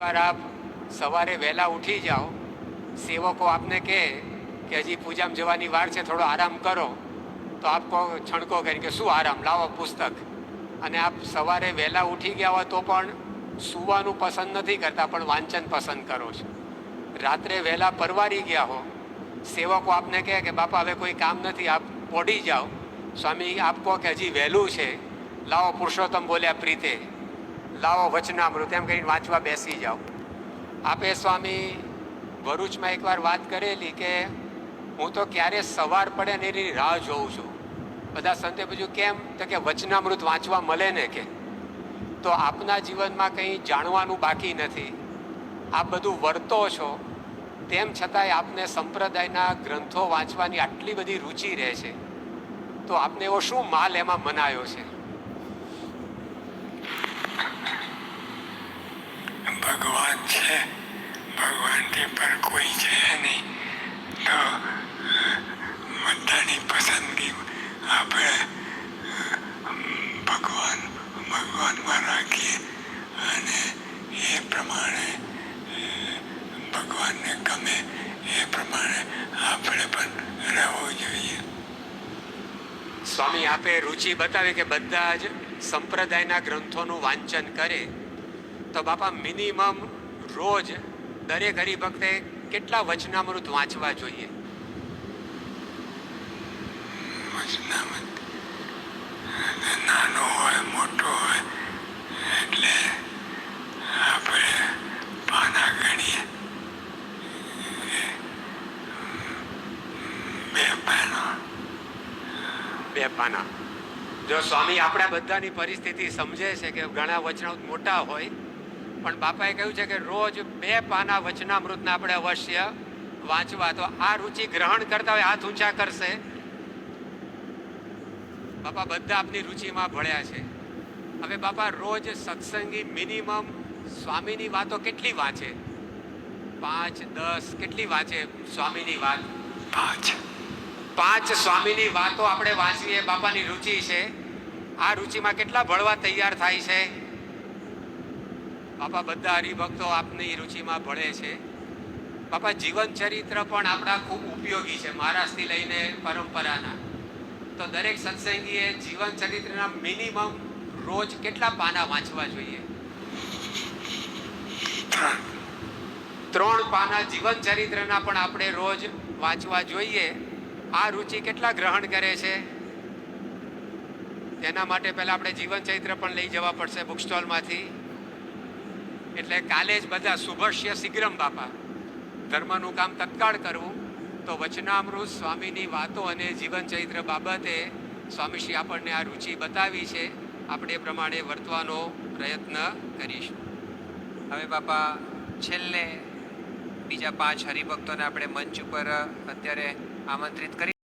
बार आप सवारे वहेला उठी जाओ, सेवको आपने कहे कि हजी पूजा में जवानी वार है, थोड़ो आराम करो, तो आपको छणको करी के शू आराम लावो पुस्तक। अने आप सवारे वहेला उठी गया हो तो पण सूवानुं पसंद नहीं करता, पण वांचन पसंद करो छो। रात्रे वहेला परवारी गया हो, सेवको आपने कहे कि बापा हवे कोई काम नहीं, आप पोड़ी जाओ। स्वामी आप कहो कि हजी वहेलू है, लावो पुरुषोत्तम बोल्या प्रीते, लावो वचनामृत एम कहीने वाँचवा बेसी जाओ। आपे स्वामी भरूच में एक बार बात करेली कि हूँ तो क्यारे सवार पड़े ने एनी राह जोऊं छुं। बधा संते पूछ्युं केम, तो कि वचनामृत वाँचवा मळे ने के। तो आपना जीवन में कहीं जाणवानुं बाकी नहीं, आप बधुं वर्तो छो, तेम छतांय आपने संप्रदायना ग्रंथो वाँचवानी आटली बधी रुचि रहे छे, तो आपने एवो शुं माल एमां मनायो छे? भगवान है, भगवान के पर कोई है नहीं, तो बधानी पसंदगी આપણે ભગવાન ભગવાનમાં રાખીએ અને એ પ્રમાણે ભગવાનને ગમે એ પ્રમાણે આપણે પણ રહેવું જોઈએ। स्वामी आपे रुचि बतावी कि बधा ज संप्रदायना ग्रंथोनुं वांचन करे, तो बापा मिनिमम रोज दरेक हरिभक्ते केटला वचनामृत वाँचवा જોઈએ? વચનામૃત નાનો હોય મોટો હોય એટલે આપણે પાના ગણીએ, બે પાના। જો સ્વામી આપણા બધાની પરિસ્થિતિ સમજે છે કે ઘણા વચનામૃત મોટા હોય, પણ બાપાએ કહ્યું છે કે રોજ 2 પાના વચનામૃતના આપણે અવશ્ય વાંચવા। તો આ રુચિ ગ્રહણ કરતા હોય હાથ ઊંચા કરશે। બાપા બધા આપની રુચિમાં ભળ્યા છે। હવે બાપા રોજ સત્સંગી મિનિમમ સ્વામીની વાતો કેટલી વાંચે? 5, 10 કેટલી વાંચે સ્વામીની વાત? 5 સ્વામીની વાતો આપણે વાંચીએ, બાપાની રુચિ છે। આ રુચિમાં કેટલા ભળવા તૈયાર થાય છે? બાપા બધા હરિભક્તો આપની રુચિમાં ભળે છે। બાપા જીવન ચરિત્ર પણ આપણા ખૂબ ઉપયોગી છે, મહારાજથી લઈને પરંપરાના। તો દરેક સત્સંગીએ જીવન ચરિત્રના મિનિમમ રોજ કેટલા પાના વાંચવા જોઈએ? 3 પાના જીવન ચરિત્રના પણ આપણે રોજ વાંચવા જોઈએ। આ રુચિ કેટલા ગ્રહણ કરે છે? તેના માટે પહેલા આપણે જીવન ચરિત્ર પણ લઈ જવા પડશે બુક સ્ટોલમાંથી। એટલે કાલે જ બધા શુભસ્ય શીઘ્રમ બાપા, ધર્મનું કામ તત્કાળ કરવું। તો વચનામૃત સ્વામીની વાતો અને જીવન ચરિત્ર બાબતે સ્વામીશ્રી આપણને આ રુચિ બતાવી છે, આપણે એ પ્રમાણે વર્તવાનો પ્રયત્ન કરીશું। હવે બાપા છેલ્લે બીજા 5 હરિભક્તોને આપણે મંચ ઉપર અત્યારે આમંત્રિત કરી